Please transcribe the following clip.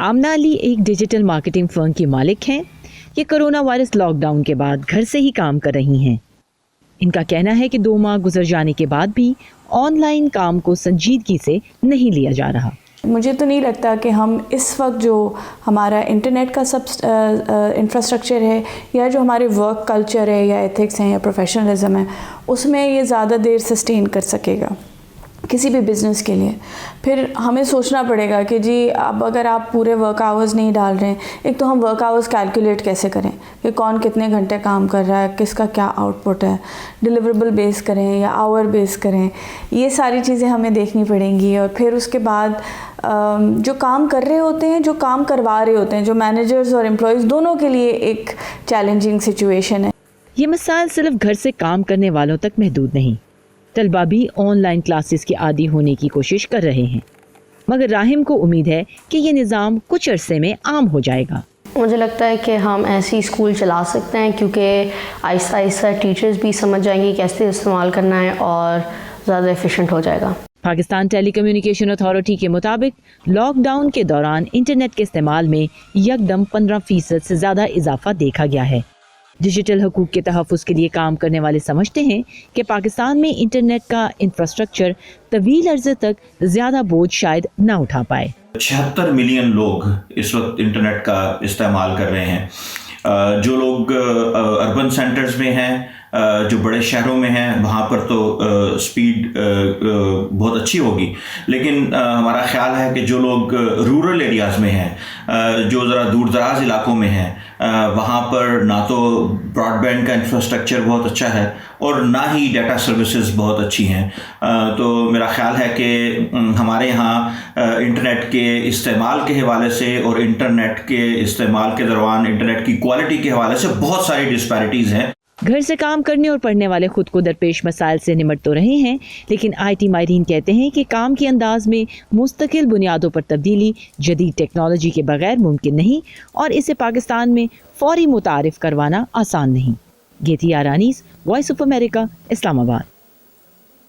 आमना अली एक digital marketing firm की मालिक हैं। ये कोरोना वायरस लॉकडाउन के बाद घर से ही काम कर रही हैं। इनका कहना है कि 2 माह गुजर जाने के बाद भी ऑनलाइन काम को संजीदगी से नहीं लिया जा रहा। मुझे तो नहीं लगता कि हम इस वक्त जो हमारा इंटरनेट का सब इंफ्रास्ट्रक्चर है या जो हमारे वर्क कल्चर है या एथिक्स हैं या प्रोफेशनलिज्म है उसमें ये ज़्यादा देर सस्टेन कर सकेगा किसी भी बिज़नेस के लिए। फिर हमें सोचना पड़ेगा कि जी अब अगर आप पूरे वर्क आवर्स नहीं डाल रहे हैं, एक तो हम वर्क आवर्स कैलकुलेट कैसे करें कि कौन कितने घंटे काम कर रहा है, किसका क्या आउटपुट है, डिलीवरेबल बेस करें या आवर बेस करें, ये सारी चीज़ें हमें देखनी पड़ेंगी। और फिर उसके बाद जो काम कर रहे होते हैं, जो काम करवा रहे होते हैं, जो मैनेजर्स और एम्प्लॉयज़ दोनों के लिए एक चैलेंजिंग सिचुएशन है। ये मसाइल सिर्फ घर से काम करने वालों तक महदूद नहीं, तलबा भी ऑनलाइन क्लासेस के आदी होने की कोशिश कर रहे हैं, मगर राहिम को उम्मीद है कि ये निज़ाम कुछ अरसे में आम हो जाएगा। मुझे लगता है कि हम ऐसी स्कूल चला सकते हैं क्योंकि आहिस्ता आहिस्ता टीचर्स भी समझ जाएंगे कैसे इस्तेमाल करना है और ज़्यादा एफिशिएंट हो जाएगा। पाकिस्तान टेली कम्युनिकेशन अथॉरिटी के मुताबिक लॉकडाउन के दौरान इंटरनेट के इस्तेमाल में यकदम 15% से ज़्यादा इजाफा देखा गया है। डिजिटल हकूक़ के तहफ़्फ़ुज़ के लिए काम करने वाले समझते हैं कि पाकिस्तान में इंटरनेट का इंफ्रास्ट्रक्चर तवील अर्ज़े तक ज़्यादा बोझ शायद ना उठा पाए। 76 मिलियन लोग इस वक्त इंटरनेट का इस्तेमाल कर रहे हैं। जो लोग अर्बन सेंटर्स में हैं, जो बड़े शहरों में हैं, वहाँ पर तो स्पीड बहुत अच्छी होगी, लेकिन हमारा ख्याल है कि जो लोग रूरल एरियाज़ में हैं, जो ज़रा दूर दराज इलाकों में हैं, वहाँ पर ना तो ब्रॉडबैंड का इंफ्रास्ट्रक्चर बहुत अच्छा है और ना ही डाटा सर्विसेज बहुत अच्छी हैं। तो मेरा ख्याल है कि हमारे यहाँ इंटरनेट के इस्तेमाल के हवाले से और इंटरनेट के इस्तेमाल के दौरान इंटरनेट की क्वालिटी के हवाले से बहुत सारी डिस्पैरिटीज़ हैं। घर से काम करने और पढ़ने वाले खुद को दरपेश मसाइल से निमट तो रहे हैं, लेकिन IT माहिरीन कहते हैं कि काम के अंदाज में मुस्तकिल बुनियादों पर तब्दीली जदीद टेक्नोलॉजी के बगैर मुमकिन नहीं और इसे पाकिस्तान में फौरी मुतारिफ करवाना आसान नहीं। गेती आरानीस, वॉइस ऑफ अमेरिका, इस्लामाबाद।